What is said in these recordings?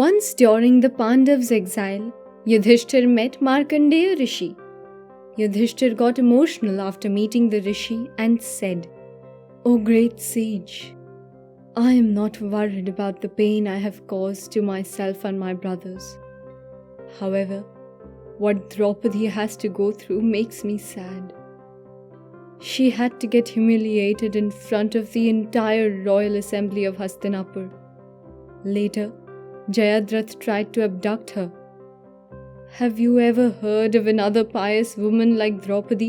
Once during the Pandavs' exile, Yudhishthir met Markandeya Rishi. Yudhishthir got emotional after meeting the Rishi and said, "O great sage, I am not worried about the pain I have caused to myself and my brothers. However, what Draupadi has to go through makes me sad. She had to get humiliated in front of the entire royal assembly of Hastinapur. Later, Jayadratha tried to abduct her. Have you ever heard of another pious woman like Draupadi,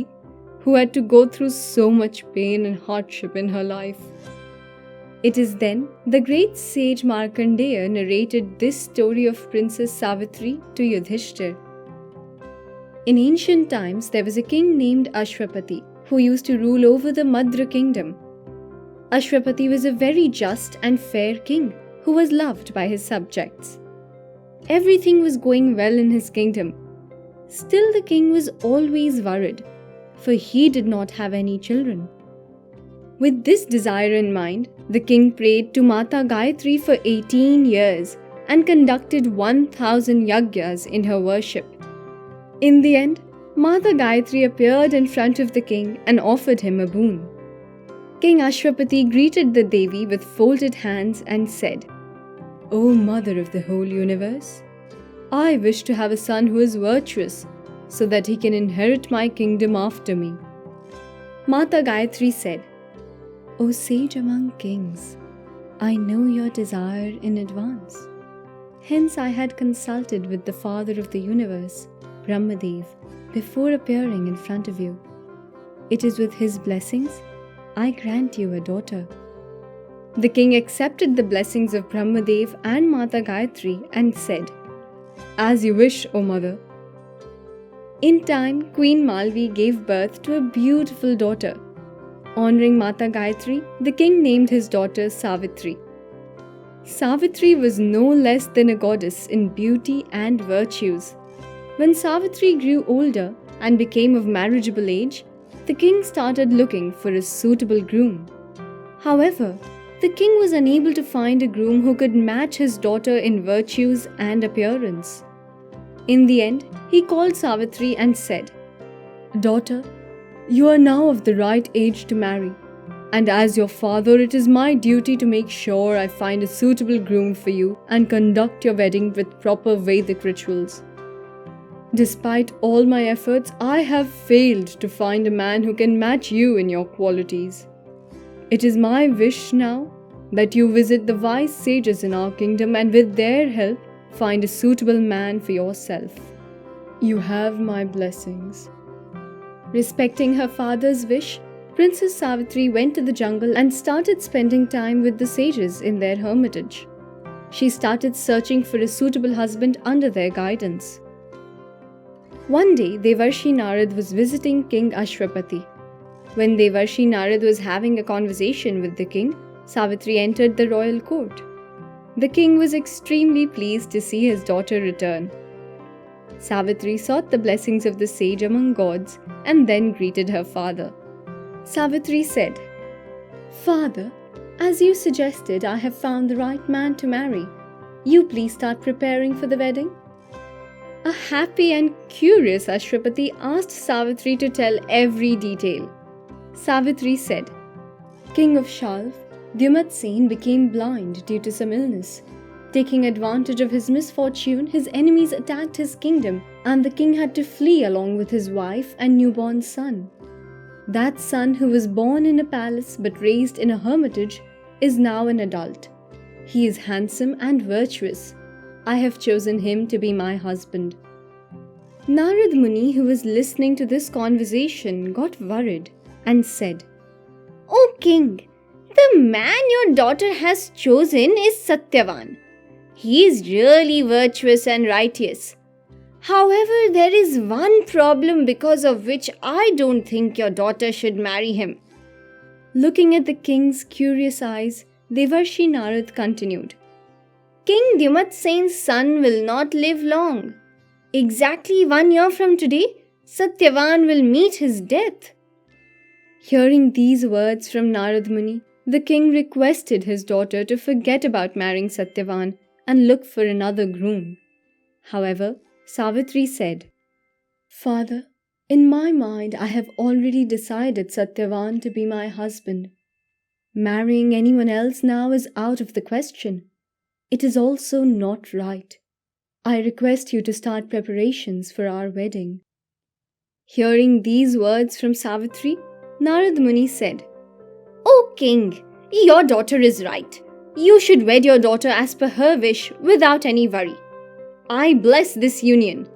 who had to go through so much pain and hardship in her life?" It is then the great sage Markandeya narrated this story of Princess Savitri to Yudhishthir. In ancient times, there was a king named Ashwapati who used to rule over the Madra kingdom. Ashwapati was a very just and fair king who was loved by his subjects. Everything was going well in his kingdom. Still, the king was always worried, for he did not have any children. With this desire in mind, the king prayed to Mata Gayatri for 18 years and conducted 1,000 yagyas in her worship. In the end, Mata Gayatri appeared in front of the king and offered him a boon. King Ashwapati greeted the Devi with folded hands and said, "O Mother of the whole universe, I wish to have a son who is virtuous, so that he can inherit my kingdom after me." Mata Gayatri said, "O sage among kings, I know your desire in advance. Hence I had consulted with the Father of the universe, Brahmadev, before appearing in front of you. It is with his blessings I grant you a daughter." The king accepted the blessings of Brahmadev and Mata Gayatri and said, "As you wish, O mother." In time, Queen Malvi gave birth to a beautiful daughter. Honoring Mata Gayatri, the king named his daughter Savitri. Savitri was no less than a goddess in beauty and virtues. When Savitri grew older and became of marriageable age, the king started looking for a suitable groom. However, the king was unable to find a groom who could match his daughter in virtues and appearance. In the end, he called Savitri and said, "Daughter, you are now of the right age to marry, and as your father, it is my duty to make sure I find a suitable groom for you and conduct your wedding with proper Vedic rituals. Despite all my efforts, I have failed to find a man who can match you in your qualities. It is my wish now that you visit the wise sages in our kingdom and with their help find a suitable man for yourself. You have my blessings." Respecting her father's wish, Princess Savitri went to the jungle and started spending time with the sages in their hermitage. She started searching for a suitable husband under their guidance. One day, Devarshi Narad was visiting King Ashwapati. When Devarshi Narad was having a conversation with the king, Savitri entered the royal court. The king was extremely pleased to see his daughter return. Savitri sought the blessings of the sage among gods and then greeted her father. Savitri said, "Father, as you suggested, I have found the right man to marry. You please start preparing for the wedding." A happy and curious Ashwapati asked Savitri to tell every detail. Savitri said, "King of Shalv, Dyumatsen became blind due to some illness. Taking advantage of his misfortune, his enemies attacked his kingdom, and the king had to flee along with his wife and newborn son. That son, who was born in a palace but raised in a hermitage, is now an adult. He is handsome and virtuous. I have chosen him to be my husband." Narad Muni, who was listening to this conversation, got worried and said, "O king, the man your daughter has chosen is Satyavan. He is really virtuous and righteous. However, there is one problem because of which I don't think your daughter should marry him." Looking at the king's curious eyes, Devarshi Narad continued, "King Dyumatsen's son will not live long. Exactly 1 year from today, Satyavan will meet his death." Hearing these words from Narad Muni, the king requested his daughter to forget about marrying Satyavan and look for another groom. However, Savitri said, "Father, in my mind I have already decided Satyavan to be my husband. Marrying anyone else now is out of the question. It is also not right. I request you to start preparations for our wedding." Hearing these words from Savitri, Narad Muni said, "O king, your daughter is right. You should wed your daughter as per her wish without any worry. I bless this union."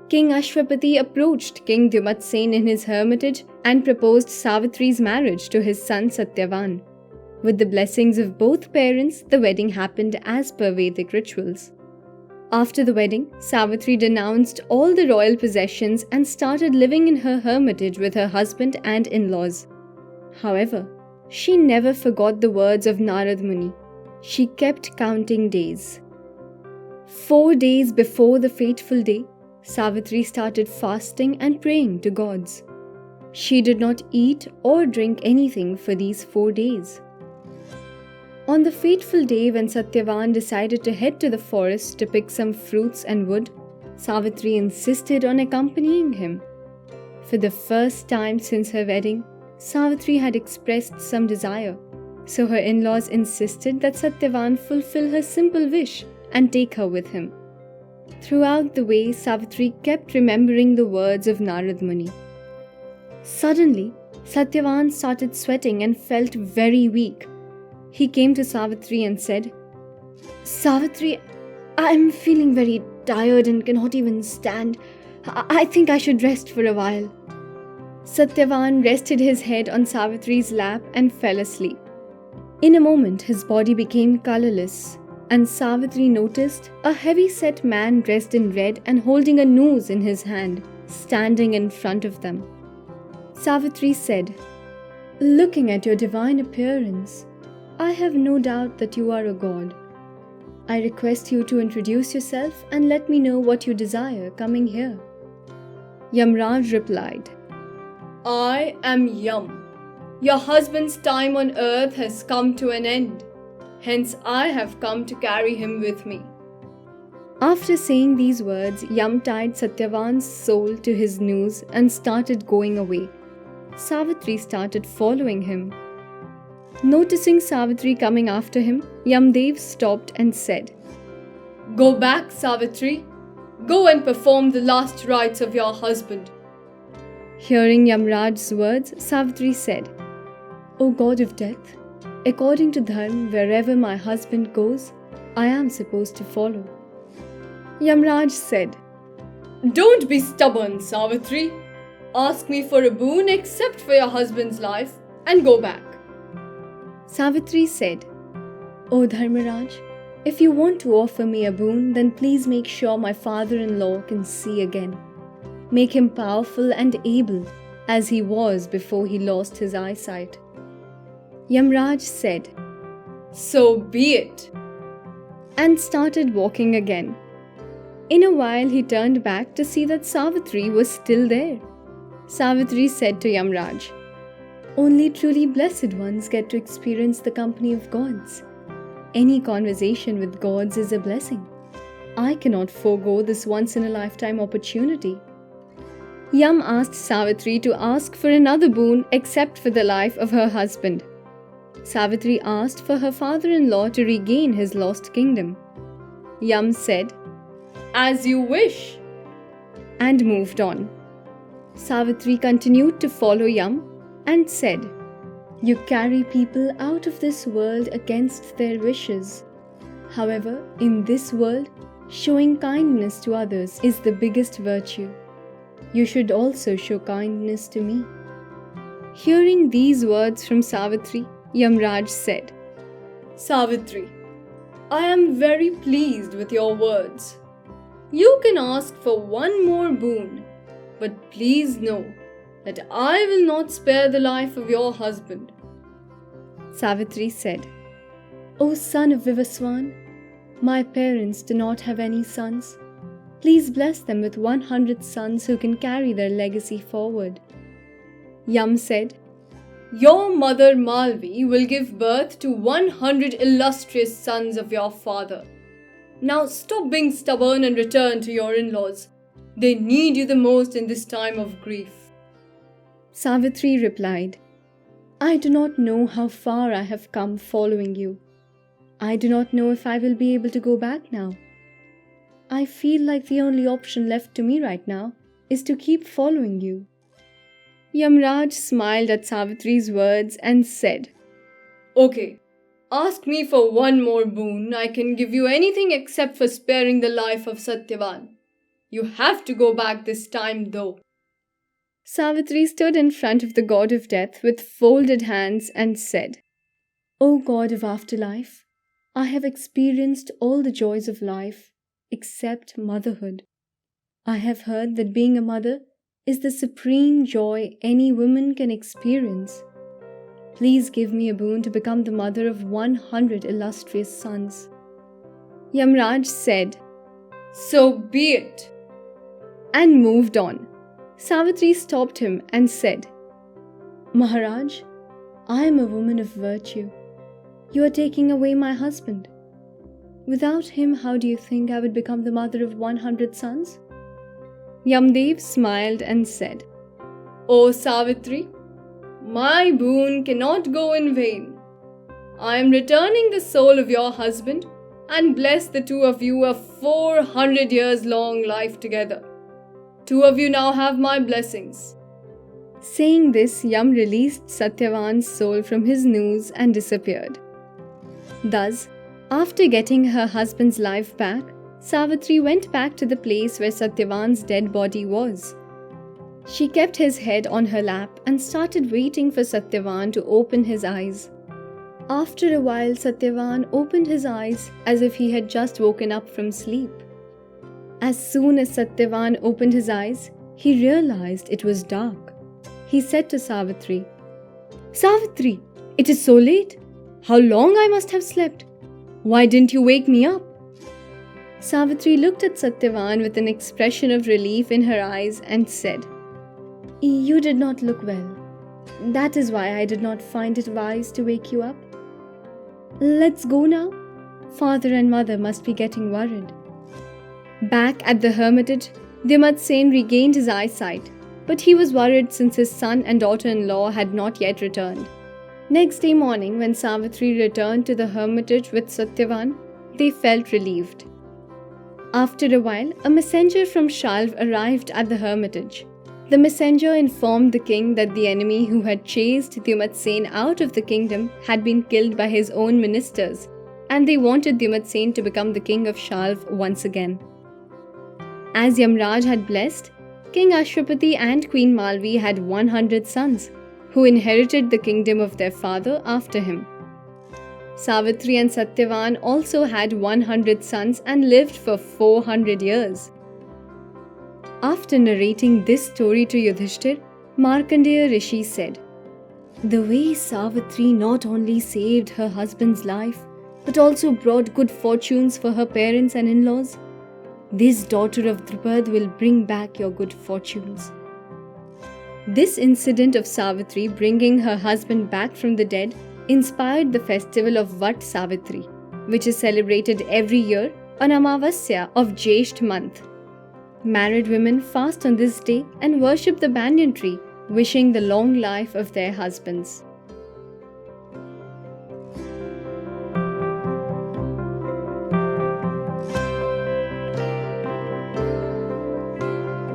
King Ashwapati approached King Dyumatsen in his hermitage and proposed Savitri's marriage to his son Satyavan. With the blessings of both parents, the wedding happened as per Vedic rituals. After the wedding, Savitri denounced all the royal possessions and started living in her hermitage with her husband and in-laws. However, she never forgot the words of Narad Muni. She kept counting days. 4 days before the fateful day, Savitri started fasting and praying to gods. She did not eat or drink anything for these 4 days. On the fateful day when Satyavan decided to head to the forest to pick some fruits and wood, Savitri insisted on accompanying him. For the first time since her wedding, Savitri had expressed some desire, so her in-laws insisted that Satyavan fulfill her simple wish and take her with him. Throughout the way, Savitri kept remembering the words of Narad Muni. Suddenly, Satyavan started sweating and felt very weak. He came to Savitri and said, "Savitri, I am feeling very tired and cannot even stand. I think I should rest for a while." Satyavan rested his head on Savitri's lap and fell asleep. In a moment, his body became colorless, and Savitri noticed a heavy-set man dressed in red and holding a noose in his hand, standing in front of them. Savitri said, "Looking at your divine appearance, I have no doubt that you are a god. I request you to introduce yourself and let me know what you desire coming here." Yamraj replied, "I am Yam. Your husband's time on earth has come to an end. Hence I have come to carry him with me." After saying these words, Yam tied Satyavan's soul to his noose and started going away. Savitri started following him. Noticing Savitri coming after him, Yamdev stopped and said, "Go back, Savitri. Go and perform the last rites of your husband." Hearing Yamraj's words, Savitri said, "O God of death, according to dharma, wherever my husband goes, I am supposed to follow." Yamraj said, "Don't be stubborn, Savitri. Ask me for a boon except for your husband's life and go back." Savitri said, "O Dharmaraj, if you want to offer me a boon, then please make sure my father-in-law can see again. Make him powerful and able, as he was before he lost his eyesight." Yamraj said, "So be it," and started walking again. In a while, he turned back to see that Savitri was still there. Savitri said to Yamraj, "Only truly blessed ones get to experience the company of gods. Any conversation with gods is a blessing. I cannot forego this once-in-a-lifetime opportunity." Yam asked Savitri to ask for another boon except for the life of her husband. Savitri asked for her father-in-law to regain his lost kingdom. Yam said, "As you wish," and moved on. Savitri continued to follow Yam and said, "You carry people out of this world against their wishes. However, in this world, showing kindness to others is the biggest virtue. You should also show kindness to me." Hearing these words from Savitri, Yamraj said, "Savitri, I am very pleased with your words. You can ask for one more boon, but please know that I will not spare the life of your husband." Savitri said, "O son of Vivaswan, my parents do not have any sons. Please bless them with 100 sons who can carry their legacy forward." Yam said, "Your mother Malvi will give birth to 100 illustrious sons of your father, Now stop being stubborn and return to your in-laws. They need you the most in this time of grief. Savitri replied, I do not know how far I have come following you. I do not know if I will be able to go back now. I feel like the only option left to me right now is to keep following you. Yamraj smiled at Savitri's words and said, Okay, ask me for one more boon. I can give you anything except for sparing the life of Satyavan. You have to go back this time though. Savitri stood in front of the god of death with folded hands and said, O god of afterlife, I have experienced all the joys of life except motherhood. I have heard that being a mother is the supreme joy any woman can experience. Please give me a boon to become the mother of 100 illustrious sons. Yamraj said, So be it, and moved on. Savitri stopped him and said, Maharaj, I am a woman of virtue. You are taking away my husband. Without him, how do you think I would become the mother of 100 sons? Yamdev smiled and said, O Savitri, my boon cannot go in vain. I am returning the soul of your husband and bless the two of you a 400 years long life together. Two of you now have my blessings. Saying this, Yam released Satyavan's soul from his noose and disappeared. Thus, after getting her husband's life back, Savitri went back to the place where Satyavan's dead body was. She kept his head on her lap and started waiting for Satyavan to open his eyes. After a while, Satyavan opened his eyes as if he had just woken up from sleep. As soon as Satyavan opened his eyes, he realized it was dark. He said to Savitri, Savitri, it is so late. How long I must have slept. Why didn't you wake me up? Savitri looked at Satyavan with an expression of relief in her eyes and said, You did not look well. That is why I did not find it wise to wake you up. Let's go now. Father and mother must be getting worried. Back at the hermitage, Dimit Sen regained his eyesight, but he was worried since his son and daughter-in-law had not yet returned. Next day morning, when Savitri returned to the hermitage with Satyavan, they felt relieved. After a while, a messenger from Shalv arrived at the hermitage. The messenger informed the king that the enemy who had chased Dimit Sen out of the kingdom had been killed by his own ministers, and they wanted Dimit Sen to become the king of Shalv once again. As Yamraj had blessed, King Ashwapati and Queen Malvi had 100 sons, who inherited the kingdom of their father after him. Savitri and Satyavan also had 100 sons and lived for 400 years. After narrating this story to Yudhishthir, Markandeya Rishi said, The way Savitri not only saved her husband's life, but also brought good fortunes for her parents and in-laws, this daughter of Drupad will bring back your good fortunes. This incident of Savitri bringing her husband back from the dead inspired the festival of Vat Savitri, which is celebrated every year on Amavasya of Jesht month. Married women fast on this day and worship the banyan tree, wishing the long life of their husbands.